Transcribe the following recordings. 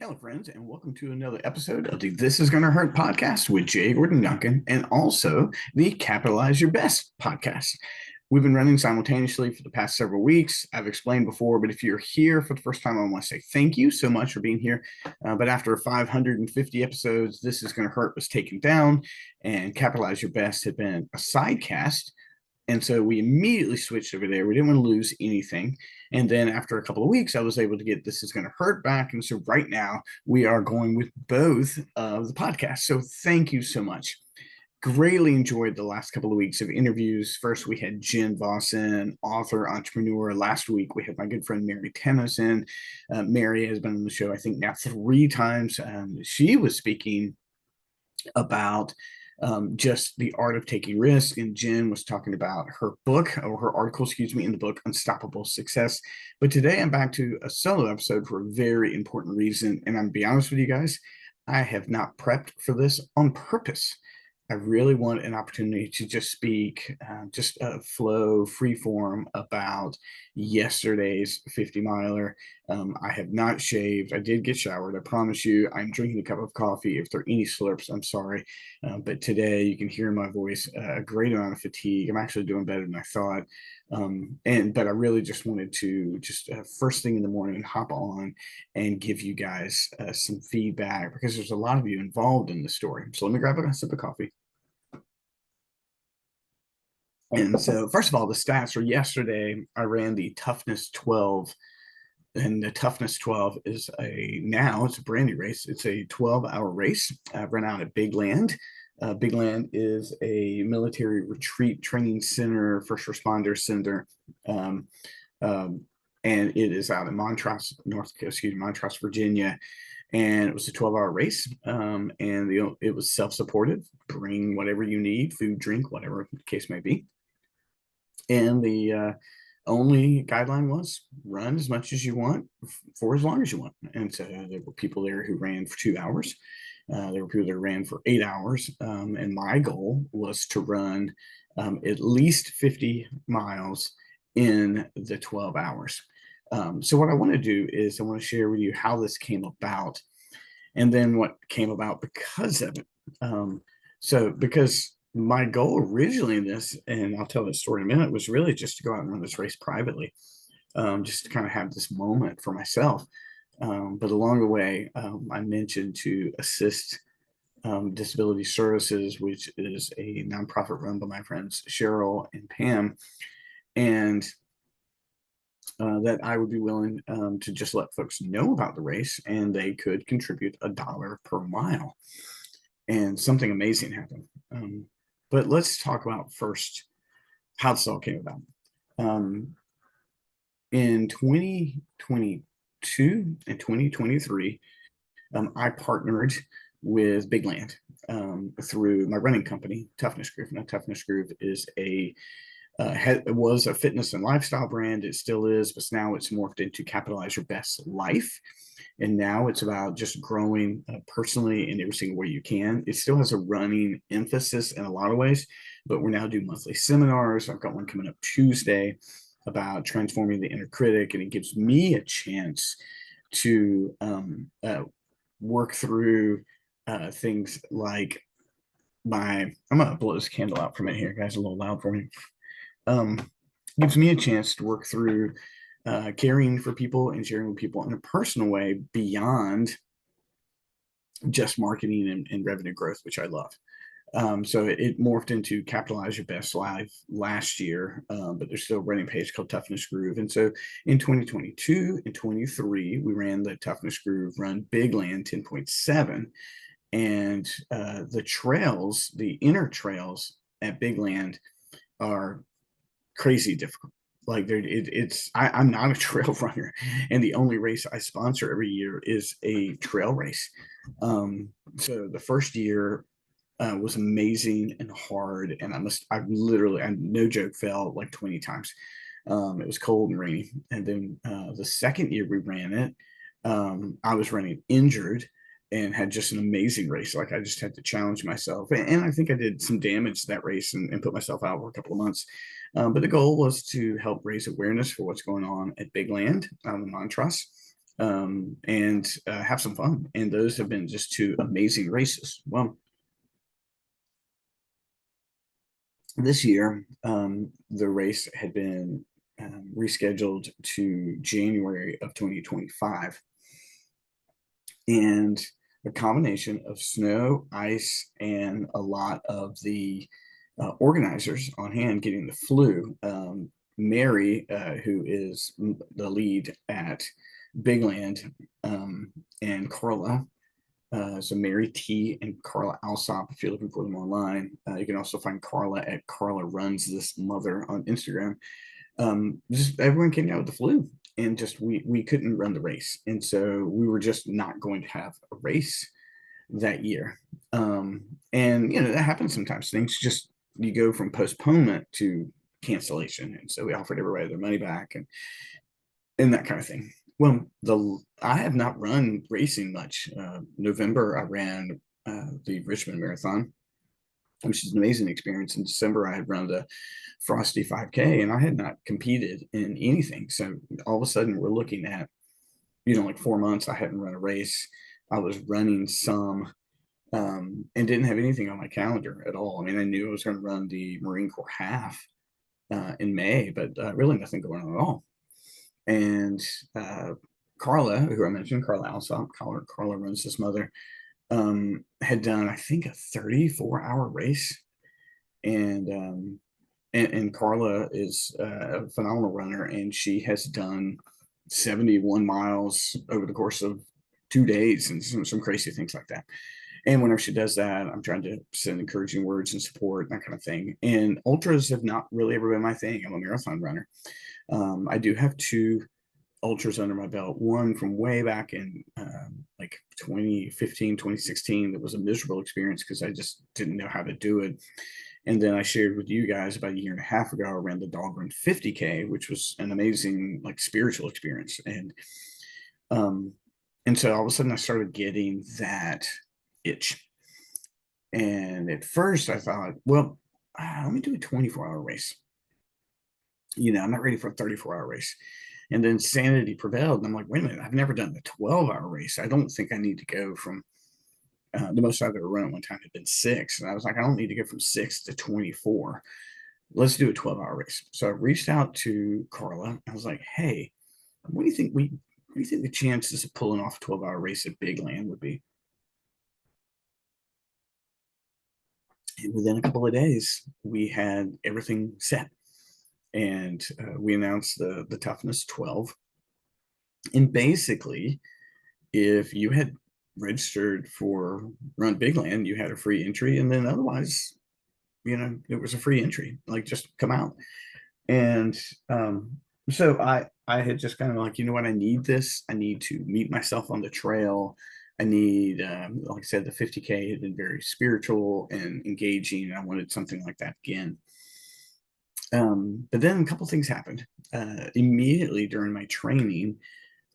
Hello, friends, and welcome to another episode of the This Is Gonna Hurt podcast with Jay Gordon Duncan and also the Capitalize Your Best podcast. We've been running simultaneously for the past several weeks. I've explained before, but if you're here for the first time, I want to say thank you so much for being here. But after 550 episodes, This Is Gonna Hurt was taken down, and Capitalize Your Best had been a sidecast. And so we immediately switched over there. We didn't want to lose anything. And then after a couple of weeks, I was able to get This Is Going to Hurt back. And so right now we are going with both of the podcasts. So thank you so much. Greatly enjoyed the last couple of weeks of interviews. First, we had Jen Vossen, author, entrepreneur. Last week, we had my good friend Mary Tennyson. Mary has been on the show, I think, now 3 times. She was speaking about just the art of taking risk. And Jen was talking about her book, or her article, excuse me, in the book, Unstoppable Success. But today I'm back to a solo episode for a very important reason. And I'm gonna be honest with you guys, I have not prepped for this on purpose. I really want an opportunity to just speak, just a flow, free form about yesterday's 50 miler. I have not shaved. I did get showered. I promise you, I'm drinking a cup of coffee. If there are any slurps, I'm sorry. But today you can hear in my voice a great amount of fatigue. I'm actually doing better than I thought. But I really just wanted to just first thing in the morning hop on and give you guys some feedback because there's a lot of you involved in the story. So let me grab a sip of coffee. And so, first of all, the stats for yesterday, I ran the Toughness 12, and the Toughness 12 is it's a brand new race. It's a 12-hour race. I've run out at Big Land. Big Land is a military retreat training center, first responder center, and it is out in Montrose, Montrose, Virginia. And it was a 12-hour race, and it was self-supported. Bring whatever you need, food, drink, whatever the case may be. And the only guideline was run as much as you want for as long as you want. And so there were people there who ran for 2 hours. There were people that ran for 8 hours. And my goal was to run at least 50 miles in the 12 hours. So what I want to do is I want to share with you how this came about and then what came about because of it. Because my goal originally in this, and I'll tell this story in a minute, was really just to go out and run this race privately, just to kind of have this moment for myself. But along the way, I mentioned to assist Disability Services, which is a nonprofit run by my friends Cheryl and Pam, and that I would be willing to just let folks know about the race, and they could contribute $1 per mile. And something amazing happened. But let's talk about first how this all came about. In 2022 and 2023, I partnered with Big Land through my running company, Toughness Groove. Now, Toughness Groove is was a fitness and lifestyle brand. It still is, but now it's morphed into Capitalize Your Best Life. And now it's about just growing personally in every single way you can. It still has a running emphasis in a lot of ways, but we're now doing monthly seminars. I've got one coming up Tuesday about transforming the inner critic, and it gives me a chance to work through things like I'm going to blow this candle out for a minute here, guys, a little loud for me. Gives me a chance to work through caring for people and sharing with people in a personal way beyond just marketing and revenue growth, which I love. So it morphed into Capitalize Your Best Life last year, but there's still a running page called Toughness Groove. And so in 2022 and 23, we ran the Toughness Groove Run Big Land 10.7. And the trails, the inner trails at Big Land are crazy difficult. Like I'm not a trail runner, and the only race I sponsor every year is a trail race. So the first year was amazing and hard, and I no joke, fell like 20 times. It was cold and rainy, and then the second year we ran it, I was running injured and had just an amazing race. Like I just had to challenge myself, and I think I did some damage to that race and put myself out for a couple of months. But the goal was to help raise awareness for what's going on at Big Land in Montrose. and have some fun. And those have been just two amazing races. Well, this year, the race had been rescheduled to January of 2025. And a combination of snow, ice, and a lot of the organizers on hand getting the flu. Mary, who is the lead at Big Land, and Carla. So Mary T and Carla Alsop, if you're looking for them online. You can also find Carla at Carla Runs This Mother on Instagram. Just everyone came down with the flu, and just we couldn't run the race, and so we were just not going to have a race that year. And that happens sometimes. Things just, you go from postponement to cancellation, and so we offered everybody their money back, and that kind of thing. Well, I have not run racing much. November I ran the Richmond Marathon, which is an amazing experience. In December, I had run the Frosty 5K, and I had not competed in anything. So all of a sudden, we're looking at, like 4 months, I hadn't run a race. I was running some, and didn't have anything on my calendar at all. I mean, I knew I was going to run the Marine Corps half in May, but really nothing going on at all. And Carla, who I mentioned, Carla Alsop, Carla Runs This Mother, had done, I think, a 34-hour race. And Carla is a phenomenal runner, and she has done 71 miles over the course of 2 days, and some crazy things like that. And whenever she does that, I'm trying to send encouraging words and support, that kind of thing. And ultras have not really ever been my thing. I'm a marathon runner. I do have two ultras under my belt. One from way back in like 2015, 2016, that was a miserable experience because I just didn't know how to do it. And then I shared with you guys about a year and a half ago, I ran the Dog Run 50K, which was an amazing, like, spiritual experience. And so all of a sudden I started getting that itch. And at first I thought, well, let me do a 24-hour race. I'm not ready for a 34-hour race. And then sanity prevailed. And I'm like, wait a minute, I've never done a 12-hour race. I don't think I need to go from the most I've ever run at one time had been 6. And I was like, I don't need to go from 6 to 24. Let's do a 12-hour race. So I reached out to Carla. I was like, hey, what do you think the chances of pulling off a 12-hour race at Big Land would be? And within a couple of days, we had everything set. And we announced the Toughness 12. And basically, if you had registered for Run Big Land, you had a free entry. And then otherwise, it was a free entry, like, just come out. And so I had just kind of like, you know what, I need this. I need to meet myself on the trail. I need, like I said, the 50K had been very spiritual and engaging. I wanted something like that again. But then a couple things happened. Immediately during my training,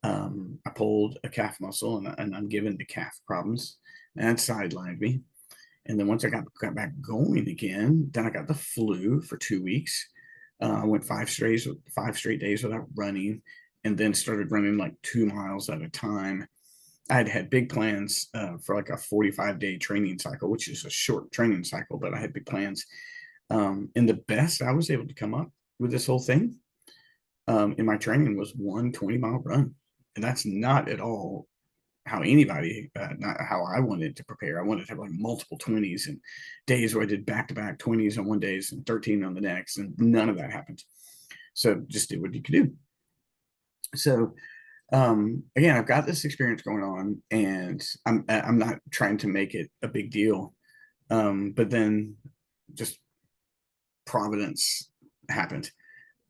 I pulled a calf muscle, and I'm given the calf problems. And that sidelined me. And then once I got back going again, then I got the flu for 2 weeks. I went 5 straight days without running, and then started running like 2 miles at a time. I had big plans for like a 45-day training cycle, which is a short training cycle, but I had big plans. And the best I was able to come up with this whole thing in my training was 1 20-mile run. And that's not at all how anybody, not how I wanted to prepare. I wanted to have like multiple 20s and days where I did back-to-back 20s on one days and 13 on the next, and none of that happened. So just did what you could do. So again, I've got this experience going on, and I'm not trying to make it a big deal. But then just Providence happened.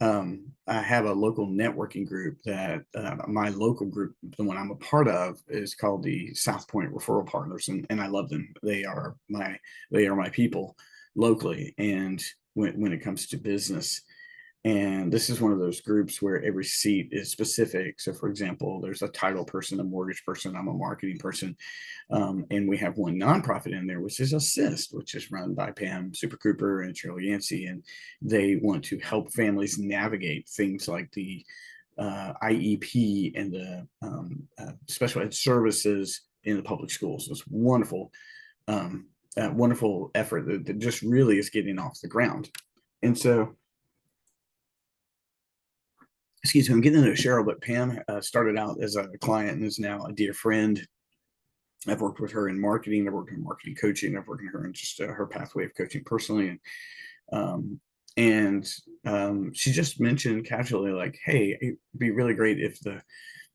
I have a local networking group that my local group, the one I'm a part of, is called the South Point Referral Partners, and I love them. They are my people locally, and when it comes to business. And this is one of those groups where every seat is specific. So, for example, there's a title person, a mortgage person, I'm a marketing person. And we have one nonprofit in there, which is Assist, which is run by Pam Super Cooper and Cheryl Yancey. And they want to help families navigate things like the IEP and the special ed services in the public schools. It's wonderful, wonderful effort that just really is getting off the ground. And so, excuse me, I'm getting into Cheryl, but Pam started out as a client and is now a dear friend. I've worked with her in marketing. I've worked in marketing coaching. I've worked with her in just her pathway of coaching personally. Um, she just mentioned casually, like, hey, it'd be really great if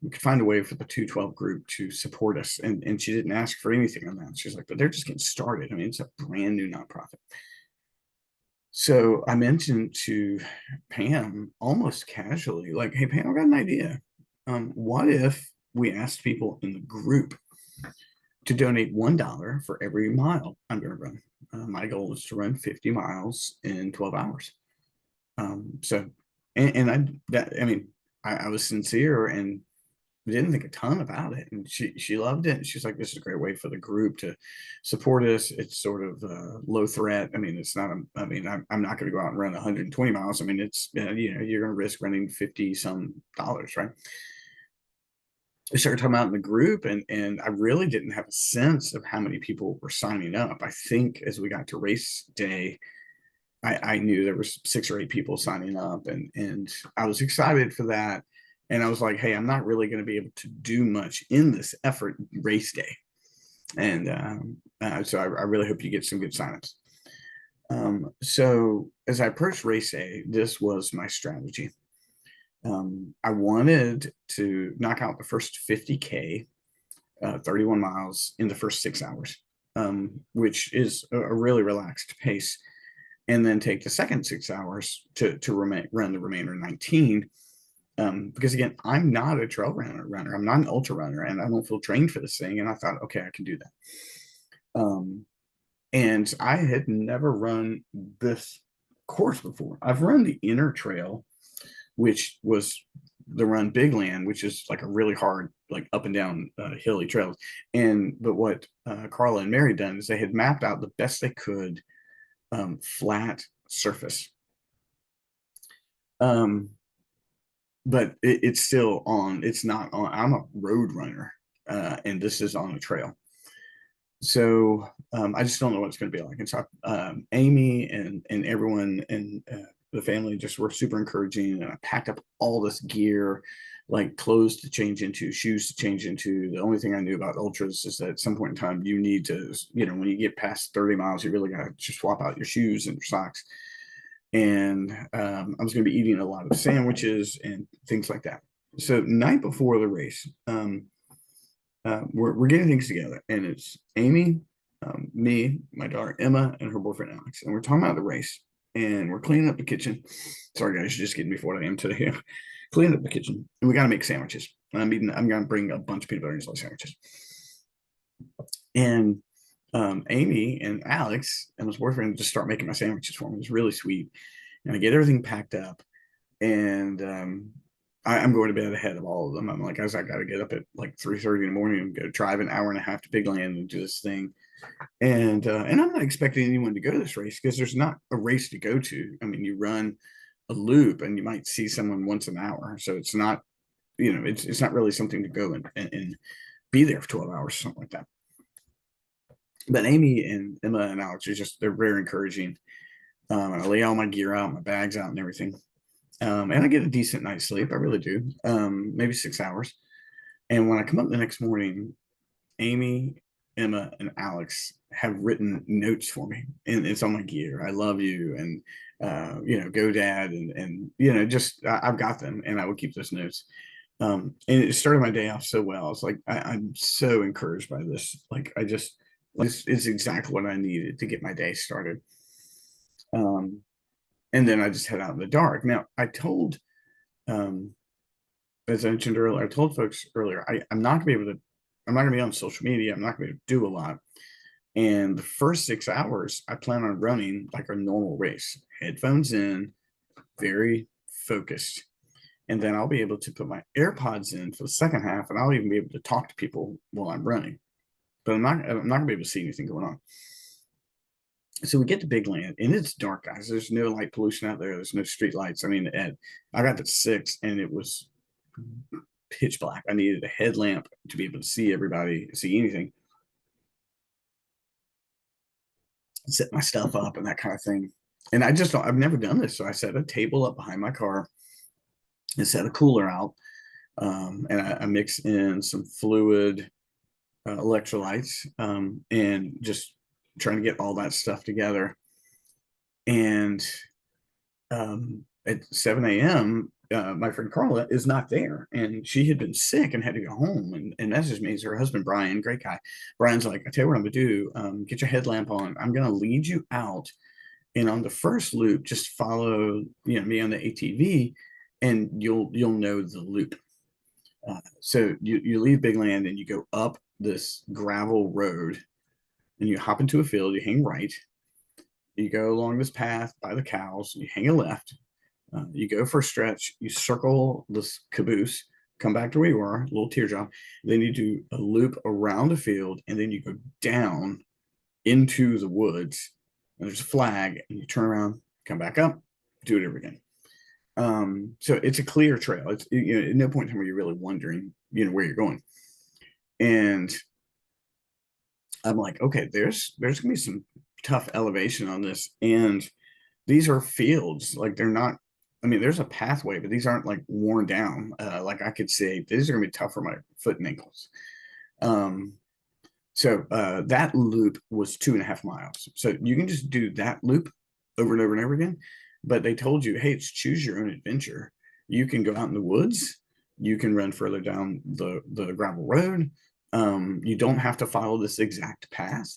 we could find a way for the 212 group to support us. And she didn't ask for anything on that. She's like, but they're just getting started. I mean, it's a brand new nonprofit. So I mentioned to Pam almost casually, like, hey, Pam, I got an idea. What if we asked people in the group to donate $1 for every mile I'm going to run? My goal is to run 50 miles in 12 hours. So, I mean, I was sincere and didn't think a ton about it, and she loved it. She's like, this is a great way for the group to support us. It's sort of low threat. I mean, it's not I mean, I'm not going to go out and run 120 miles. I mean, it's you're going to risk running 50 some dollars, right? We started talking about in the group, and I really didn't have a sense of how many people were signing up. I think as we got to race day, I knew there was 6 or 8 people signing up, and I was excited for that. And I was like, hey, I'm not really going to be able to do much in this effort race day. And so I really hope you get some good signups. So as I approached race day, this was my strategy. I wanted to knock out the first 50K, 31 miles in the first 6 hours, which is a really relaxed pace, and then take the second 6 hours to run the remainder 19. Because again, I'm not a trail runner. I'm not an ultra runner, and I don't feel trained for this thing. And I thought, okay, I can do that. And I had never run this course before. I've run the inner trail, which was the run Big Land, which is like a really hard, like up and down hilly trails. But what Carla and Mary done is they had mapped out the best they could flat surface. But it's still on. It's not on. I'm a road runner, and this is on a trail. So I just don't know what it's going to be like. And so Amy and everyone and the family just were super encouraging. And I packed up all this gear, like clothes to change into, shoes to change into. The only thing I knew about ultras is that at some point in time, you need to, when you get past 30 miles, you really got to just swap out your shoes and your socks. And I was going to be eating a lot of sandwiches and things like that. So night before the race, we're getting things together, and it's Amy, me, my daughter Emma, and her boyfriend Alex, and we're talking about the race, and we're cleaning up the kitchen. Sorry guys, you're just getting me for what I am today. Cleaning up the kitchen, and we got to make sandwiches. And I'm going to bring a bunch of peanut butter and jelly sandwiches. And Amy and Alex, Emma's boyfriend, just start making my sandwiches for me. It's really sweet. And I get everything packed up, and I'm going to bed ahead of all of them. I'm like, guys, I got to get up at like 3:30 in the morning and go drive an hour and a half to Big Land and do this thing. And I'm not expecting anyone to go to this race because there's not a race to go to. I mean, you run a loop and you might see someone once an hour. So it's not, it's not really something to go and be there for 12 hours or something like that. But Amy and Emma and Alex are they're very encouraging. I lay all my gear out, my bags out and everything. And I get a decent night's sleep. I really do. Maybe 6 hours. And when I come up the next morning, Amy, Emma, and Alex have written notes for me, and it's on my gear. I love you, and go dad, and just I've got them, and I will keep those notes. And it started my day off so well. It's like I'm so encouraged by this. Like this is exactly what I needed to get my day started. And then I just head out in the dark. Now I told, as I mentioned earlier, I told folks earlier, I'm not gonna be on social media. I'm not gonna do a lot. And the first 6 hours, I plan on running like a normal race, headphones in, very focused. And then I'll be able to put my AirPods in for the second half, and I'll even be able to talk to people while I'm running. But I'm not gonna be able to see anything going on. So we get to Big Land, and it's dark, guys. There's no light pollution out there. There's no street lights. I mean, I got to 6, and it was pitch black. I needed a headlamp to be able to see everybody, see anything, set my stuff up and that kind of thing. And I just don't, I've never done this. So I set a table up behind my car and set a cooler out. And I mix in some fluid electrolytes, and just trying to get all that stuff together. And at 7 a.m., my friend Carla is not there, and she had been sick and had to go home. And messaged me. It's her husband Brian, great guy. Brian's like, I tell you what I'm gonna do. Get your headlamp on. I'm gonna lead you out, and on the first loop, just follow me on the ATV, and you'll know the loop. So you leave Big Land and you go up this gravel road, and you hop into a field. You hang right. You go along this path by the cows. You hang a left. You go for a stretch, you circle this caboose, come back to where you are, a little teardrop. Then you do a loop around the field, and then you go down into the woods. And there's a flag, and you turn around, come back up, do it over again. So it's a clear trail. It's at no point in time where you're really wondering, where you're going. And I'm like, okay, there's gonna be some tough elevation on this, and these are fields. Like they're not. I mean, there's a pathway, but these aren't like worn down. Like I could say, these are gonna be tough for my foot and ankles. Um, so that loop was 2.5 miles. So you can just do that loop over and over and over again. But they told you, hey, it's choose your own adventure. You can go out in the woods. You can run further down the gravel road. You don't have to follow this exact path.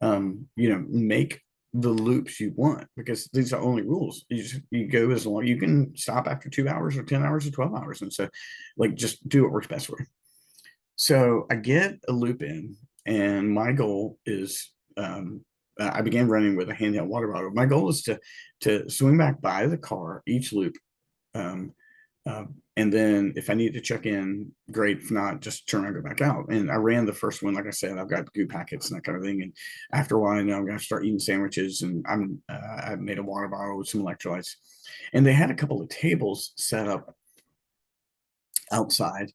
Make the loops you want, because these are only rules. You go as long. You can stop after 2 hours or 10 hours or 12 hours, and so like just do what works best for you. So I get a loop in, and my goal is, I began running with a handheld water bottle. My goal is to swing back by the car each loop. Um, uh, and then if I need to check in, great. If not, just turn around and go back out. And I ran the first one, like I said, I've got goo packets and that kind of thing. And after a while, I know I'm going to start eating sandwiches, and I made a water bottle with some electrolytes. And they had a couple of tables set up outside,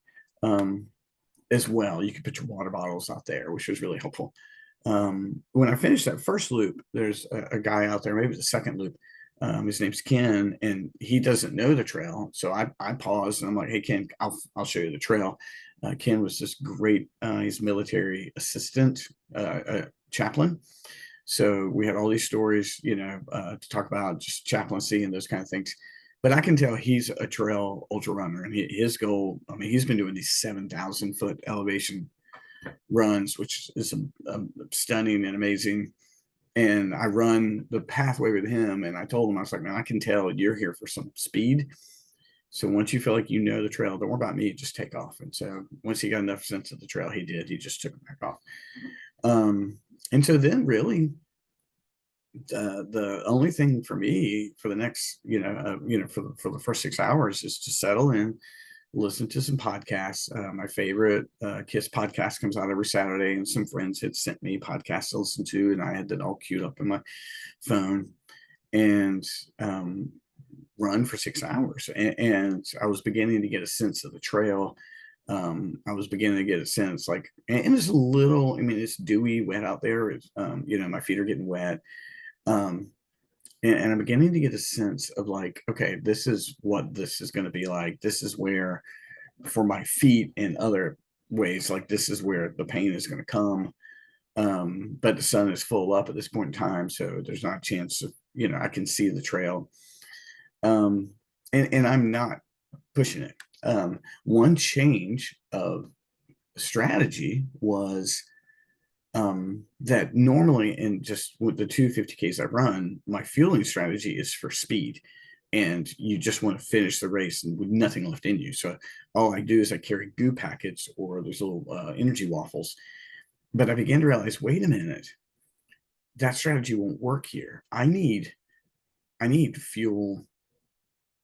as well. You could put your water bottles out there, which was really helpful. When I finished that first loop, there's a guy out there, maybe the second loop. His name's Ken, and he doesn't know the trail. So I paused and I'm like, hey, Ken, I'll show you the trail. Ken was this great, he's military assistant, chaplain. So we had all these stories, to talk about just chaplaincy and those kind of things. But I can tell he's a trail ultra runner, and his goal, I mean, he's been doing these 7,000 foot elevation runs, which is stunning and amazing. And I run the pathway with him, and I told him, I was like, man, I can tell you're here for some speed. So once you feel like the trail, don't worry about me, just take off. And so once he got enough sense of the trail, he did. He just took it back off. And so then really the only thing for me for the next, for the first 6 hours is to settle in, listen to some podcasts. My favorite KISS podcast comes out every Saturday, and some friends had sent me podcasts to listen to, and I had that all queued up in my phone, and run for 6 hours. And I was beginning to get a sense of the trail. I was beginning to get a sense, like, and it's a little, I mean, it's dewy, wet out there. It's, my feet are getting wet. And I'm beginning to get a sense of like, okay, this is what this is going to be like. This is where, for my feet and other ways, like this is where the pain is going to come. But the sun is full up at this point in time, so there's not a chance of, I can see the trail. And I'm not pushing it. One change of strategy was, that normally in just with the 250Ks I run, my fueling strategy is for speed, and you just want to finish the race and with nothing left in you. So all I do is I carry goo packets or those little energy waffles. But I began to realize, wait a minute, that strategy won't work here. I need fuel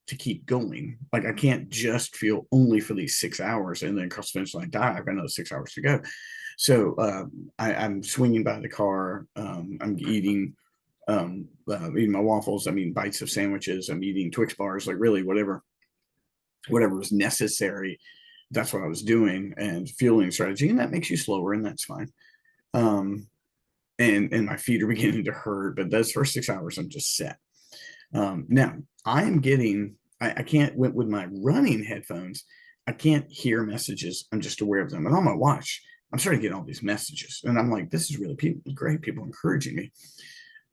to keep going. Like I can't just fuel only for these 6 hours and then across the finish line die. I've got another 6 hours to go. So I'm swinging by the car. I'm eating my waffles. I'm eating bites of sandwiches. I'm eating Twix bars, like really whatever. whatever was necessary. That's what I was doing, and fueling strategy, and that makes you slower, and that's fine. Um, and my feet are beginning to hurt, but those first 6 hours, I'm just set. Now I am getting, I can't, with my running headphones, I can't hear messages. I'm just aware of them. And on my watch, I'm starting to get all these messages. And I'm like, this is really great. People encouraging me.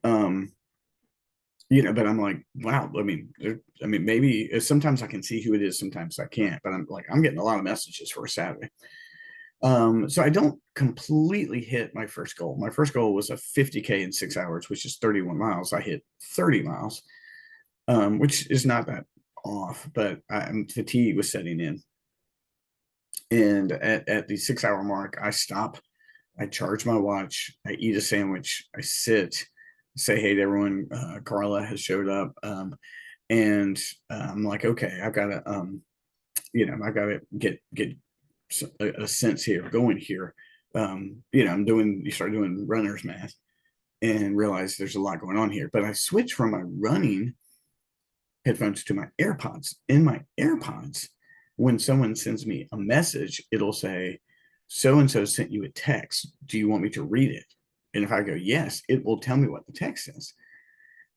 Um, but I'm like, wow, maybe sometimes I can see who it is, sometimes I can't, but I'm like, I'm getting a lot of messages for a Saturday. So I don't completely hit my first goal. My first goal was a 50K in 6 hours, which is 31 miles. I hit 30 miles, which is not that off, but fatigue was setting in. And at the 6 hour mark, I stop, I charge my watch, I eat a sandwich, I sit, say hey to everyone. Carla has showed up. And I'm like, okay, I've got to, I got to get a sense here, going here. You start doing runner's math and realize there's a lot going on here. But I switch from my running headphones to my AirPods. In my AirPods, when someone sends me a message, it'll say, so and so sent you a text. Do you want me to read it? And if I go yes, it will tell me what the text says.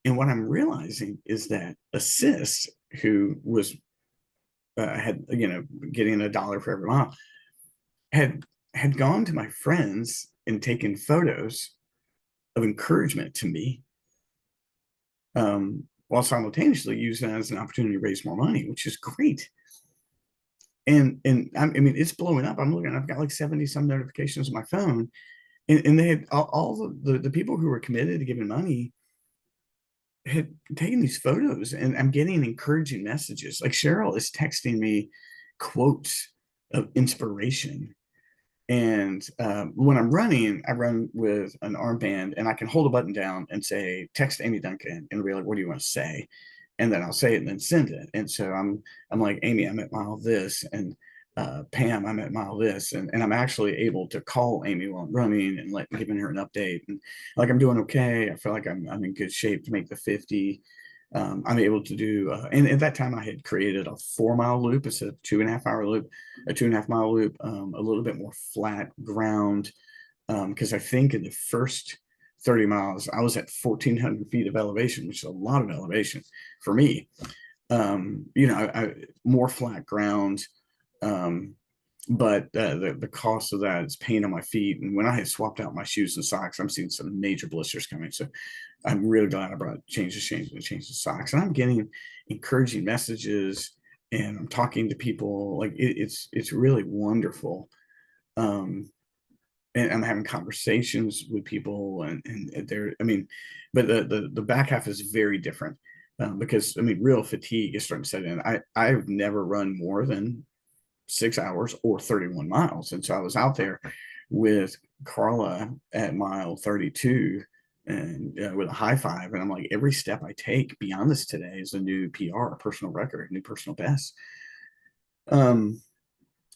And what I'm realizing is that Assist, who was had getting $1 for every mile, had gone to my friends and taken photos of encouragement to me, while simultaneously using that as an opportunity to raise more money, which is great. And I mean, it's blowing up. I'm looking, I've got like 70 some notifications on my phone, and they had all the people who were committed to giving money had taken these photos, and I'm getting encouraging messages. Like Cheryl is texting me quotes of inspiration. And when I'm running, I run with an armband, and I can hold a button down and say, text Amy Duncan, and be like, what do you want to say? And then I'll say it and then send it. And so I'm like, Amy, I'm at mile this, and Pam, I'm at mile this, and I'm actually able to call Amy while I'm running and giving her an update, and like I'm doing okay. I feel like I'm in good shape to make the 50. I'm able to do, and at that time I had created a 4 mile loop instead of 2.5 hour loop, a 2.5 mile loop, a little bit more flat ground. Because I think in the first 30 miles, I was at 1,400 feet of elevation, which is a lot of elevation for me. More flat ground. Um, but the cost of that is pain on my feet. And when I had swapped out my shoes and socks, I'm seeing some major blisters coming. So I'm really glad I brought change the socks. And I'm getting encouraging messages, and I'm talking to people. Like it's really wonderful. Um, and I'm having conversations with people, and they're, I mean, but the back half is very different, because I mean, real fatigue is starting to set in. I've never run more than 6 hours or 31 miles. And so I was out there with Carla at mile 32, and with a high five. And I'm like, every step I take beyond this today is a new PR, a personal record, new personal best.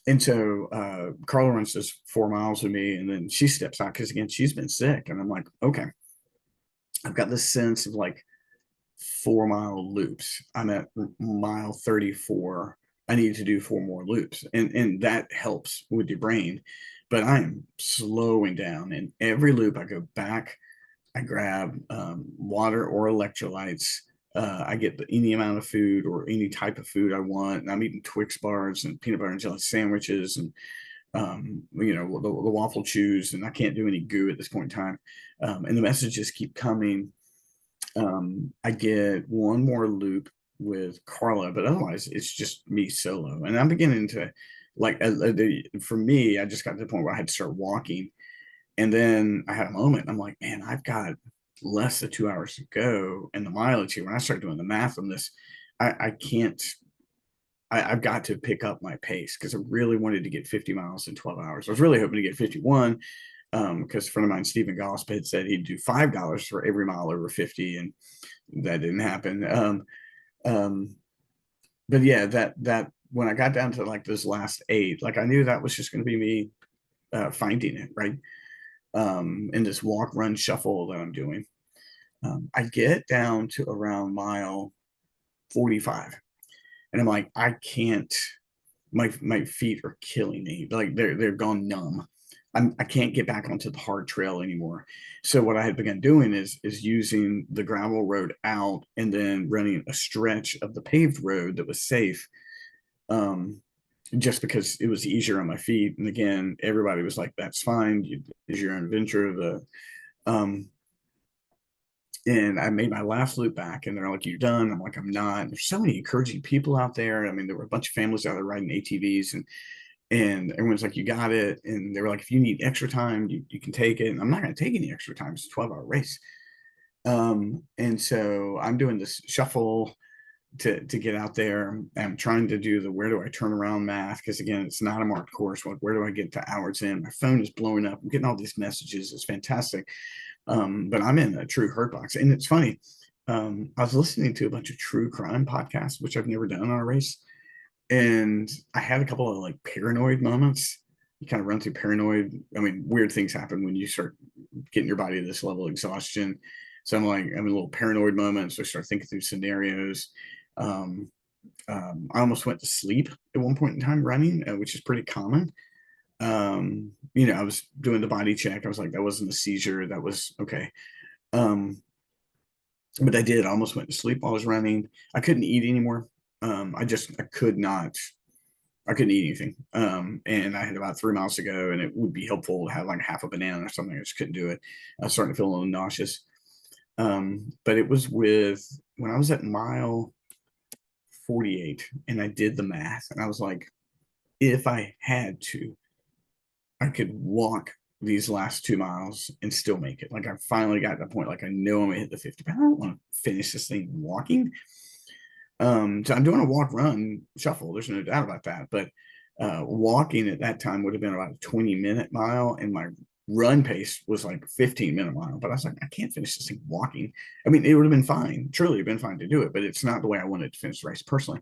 And so Carla runs just 4 miles with me, and then she steps out because again, she's been sick. And I'm like, okay, I've got this sense of like 4 mile loops. I'm at mile 34. I need to do 4 more loops. And that helps with your brain. But I'm slowing down. And every loop I go back, I grab water or electrolytes. I get any amount of food or any type of food I want. And I'm eating Twix bars and peanut butter and jelly sandwiches, and the waffle chews. And I can't do any goo at this point in time. And the messages keep coming. I get one more loop with Carla, but otherwise it's just me solo. And I'm beginning to like, for me, I just got to the point where I had to start walking. And then I had a moment. I'm like, man, I've got less than 2 hours to go. And the mileage here, when I start doing the math on this, I can't, I've got to pick up my pace, because I really wanted to get 50 miles in 12 hours. I was really hoping to get 51, because a friend of mine, Stephen Gossip, had said he'd do $5 for every mile over 50, and that didn't happen. Um, but yeah, that when I got down to like this last 8, like I knew that was just going to be me finding it, right? In this walk, run, shuffle that I'm doing. I get down to around mile 45, And I'm like, I can't, my feet are killing me. Like they're gone numb. I can't get back onto the hard trail anymore. So what I had begun doing is using the gravel road out and then running a stretch of the paved road that was safe. Um, just because it was easier on my feet. And again, everybody was like, "That's fine. Is your own adventure." Um, and I made my last loop back, and they're like, "You done?" I'm like, "I'm not." And there's so many encouraging people out there. I mean, there were a bunch of families out there riding ATVs, and everyone's like, "You got it." And they were like, "If you need extra time, you can take it." And I'm not going to take any extra time. It's a 12-hour race. And so I'm doing this shuffle to get out there. I'm trying to do the where do I turn around math, because again, it's not a marked course. Like, where do I get to hours in? My phone is blowing up. I'm getting all these messages. It's fantastic. But I'm in a true hurt box. And it's funny. I was listening to a bunch of true crime podcasts, which I've never done on a race. And I had a couple of like paranoid moments. You kind of run through paranoid. I mean, weird things happen when you start getting your body to this level of exhaustion. So I'm like, I'm a little paranoid moment. So I start thinking through scenarios. Um, I almost went to sleep at one point in time running, which is pretty common. I was doing the body check. I was like, that wasn't a seizure. That was okay. Um, but I did. I almost went to sleep while I was running. I couldn't eat anymore. I could not. I couldn't eat anything. And I had about 3 miles to go, and it would be helpful to have like half a banana or something. I just couldn't do it. I was starting to feel a little nauseous. But it was with when I was at mile 48, and I did the math, and I was like, if I had to, I could walk these last 2 miles and still make it. Like I finally got to the point, like I know I'm gonna hit the 50, but I don't want to finish this thing walking. So I'm doing a walk run shuffle. There's no doubt about that. But walking at that time would have been about a 20-minute mile, and my run pace was like 15-minute mile. But I was like, I can't finish this thing walking. I mean, it would have been fine, truly have been fine to do it, but it's not the way I wanted to finish the race personally.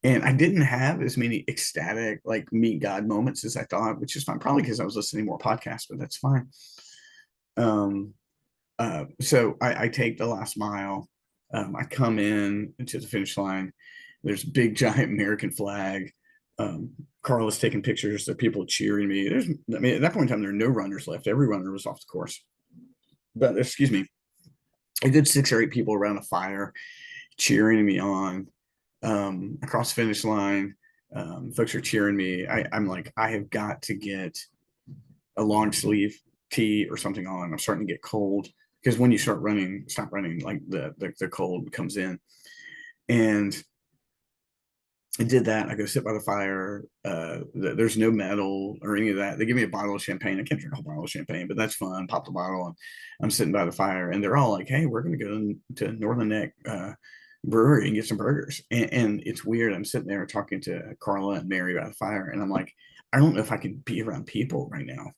And I didn't have as many ecstatic, like meet God moments as I thought, which is fine, probably because I was listening to more podcasts, but that's fine. Um, so I take the last mile. I come in into the finish line. There's a big giant American flag. Um, Carl is taking pictures. There are people cheering me. I mean, at that point in time, there are no runners left. Every runner was off the course. But excuse me, a good 6 or 8 people around a fire cheering me on across the finish line. Folks are cheering me. I'm like, I have got to get a long sleeve tee or something on. I'm starting to get cold because when you start running, stop running, like the cold comes in. And I did that. I go sit by the fire. There's no medal or any of that. They give me a bottle of champagne. I can't drink a whole bottle of champagne, but that's fun. Pop the bottle, and I'm sitting by the fire, and they're all like, "Hey, we're going to go to Northern Neck Brewery and get some burgers." And it's weird. I'm sitting there talking to Carla and Mary by the fire, and I'm like, I don't know if I can be around people right now.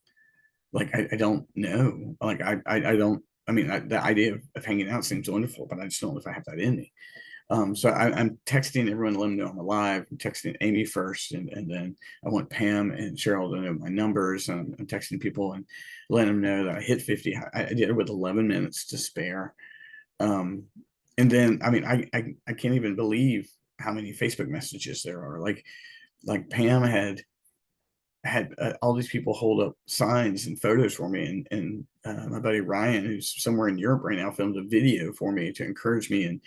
Like, I don't know. Like, I don't. I mean, the idea of hanging out seems wonderful, but I just don't know if I have that in me. So I'm texting everyone to let them know I'm alive. I'm texting Amy first, and then I want Pam and Cheryl to know my numbers. And I'm texting people and letting them know that I hit 50. I did it with 11 minutes to spare. Um, and then, I mean, I can't even believe how many Facebook messages there are. Like Pam had all these people hold up signs and photos for me, and my buddy Ryan, who's somewhere in Europe right now, filmed a video for me to encourage me,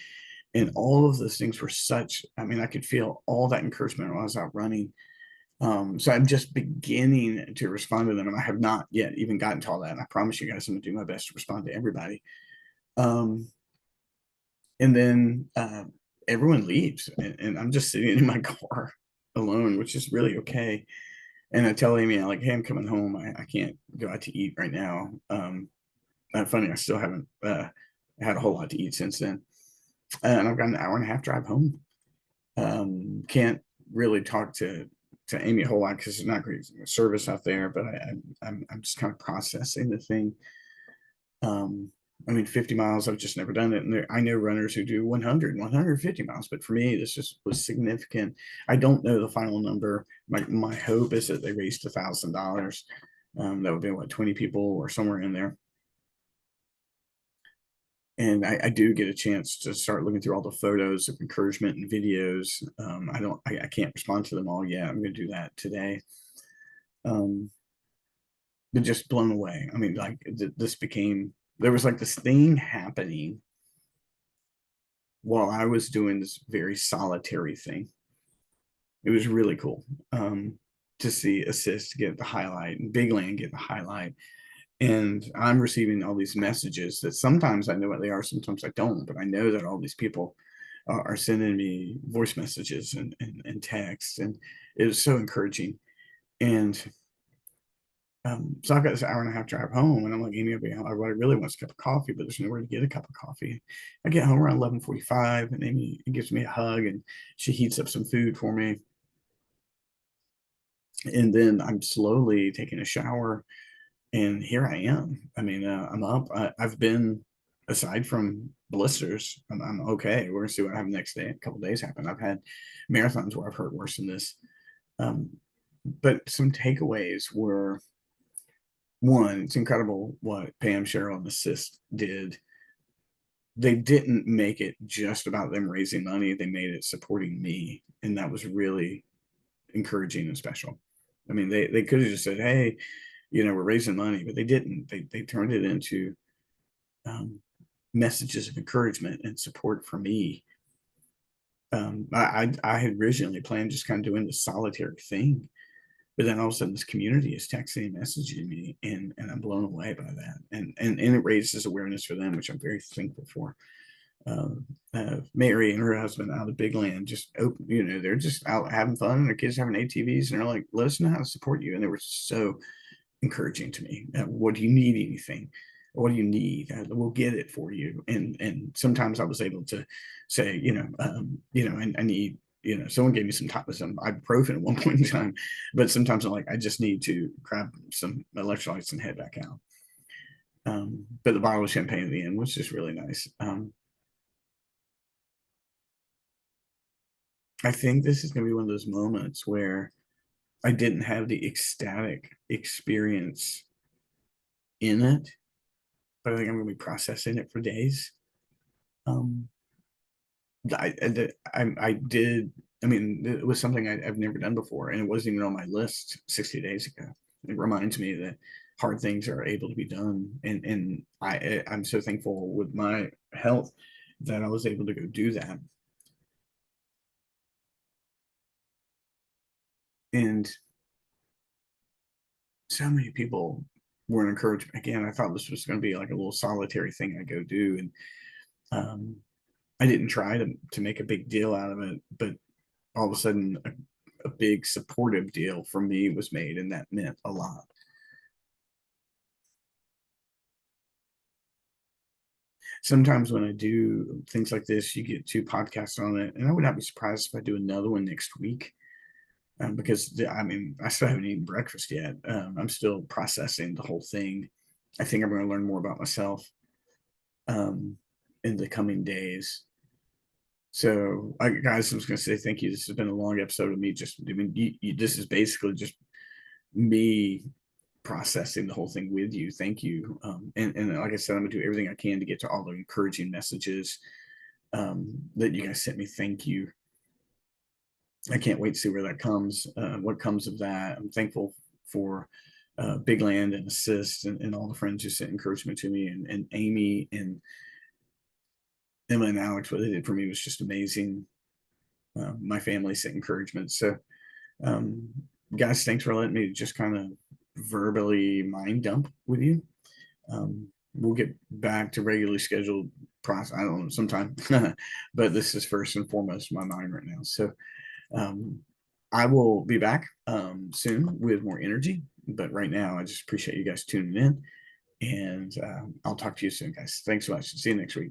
and all of those things were such, I mean, I could feel all that encouragement when I was out running. So I'm just beginning to respond to them, and I have not yet even gotten to all that. And I promise you guys I'm gonna do my best to respond to everybody. Um, and then everyone leaves, and I'm just sitting in my car alone, which is really okay. And I tell Amy, I'm like, hey, I'm coming home. I can't go out to eat right now. Funny, I still haven't had a whole lot to eat since then. And I've got an hour and a half drive home. Can't really talk to Amy a whole lot because it's not great service out there, but I'm just kind of processing the thing. I mean, 50 miles, I've just never done it. And I know runners who do 100, 150 miles, but for me, this just was significant. I don't know the final number. My hope is that they raised $1,000. That would be what, 20 people or somewhere in there. And I do get a chance to start looking through all the photos of encouragement and videos. I can't respond to them all yet. I'm going to do that today. Um, but just blown away. I mean, like this became, there was like this thing happening while I was doing this very solitary thing. It was really cool to see Assist get the highlight and Big Land get the highlight. And I'm receiving all these messages that sometimes I know what they are, sometimes I don't, but I know that all these people are sending me voice messages and text. And it was so encouraging. And so I've got this hour and a half drive home, and I'm like, Amy, what I really want is a cup of coffee, but there's nowhere to get a cup of coffee. I get home around 11:45, and Amy gives me a hug, and she heats up some food for me. And then I'm slowly taking a shower, and here I am. I mean, I'm up. I've been, aside from blisters, I'm okay. We're gonna see what happens next day. A couple days happen. I've had marathons where I've hurt worse than this. Um, but some takeaways were, one, it's incredible what Pam, Cheryl, and Assist did. They didn't make it just about them raising money. They made it supporting me. And that was really encouraging and special. I mean, they could have just said, hey, we're raising money, but they didn't. They turned it into messages of encouragement and support for me. I had originally planned just kind of doing this solitary thing, but then all of a sudden this community is texting and messaging me, and I'm blown away by that. And it raises awareness for them, which I'm very thankful for. Mary and her husband out of Big Land just open, they're just out having fun, and their kids having ATVs, and they're like, let us know how to support you. And they were so encouraging to me. What do you need? Anything? What do you need? We'll get it for you. And sometimes I was able to say, I need, someone gave me some ibuprofen at one point in time, but sometimes I'm like, I just need to grab some electrolytes and head back out. But the bottle of champagne at the end was just really nice. I think this is going to be one of those moments where I didn't have the ecstatic experience in it, but I think I'm going to be processing it for days. Um, I did. I mean, it was something I've never done before, and it wasn't even on my list 60 days ago. It reminds me that hard things are able to be done, and I'm so thankful with my health that I was able to go do that. And so many people were encouraged. Again, I thought this was going to be like a little solitary thing I go do, and um, I didn't try to make a big deal out of it, but all of a sudden a big supportive deal for me was made, and that meant a lot. Sometimes when I do things like this, you get 2 podcasts on it, and I would not be surprised if I do another one next week. Because I mean, I still haven't eaten breakfast yet. I'm still processing the whole thing. I think I'm going to learn more about myself um, in the coming days. So, guys, I'm just going to say thank you. This has been a long episode of me. I mean, this is basically just me processing the whole thing with you. Thank you. And like I said, I'm going to do everything I can to get to all the encouraging messages that you guys sent me. Thank you. I can't wait to see where that comes, what comes of that. I'm thankful for Big Land and Assist and all the friends who sent encouragement to me, and Amy and Emma and Alex. What they did for me was just amazing. My family sent encouragement. So, um, guys, thanks for letting me just kind of verbally mind dump with you. We'll get back to regularly scheduled process. I don't know, sometime, but this is first and foremost my mind right now. So, um, I will be back soon with more energy. But right now, I just appreciate you guys tuning in. And I'll talk to you soon, guys. Thanks so much. See you next week.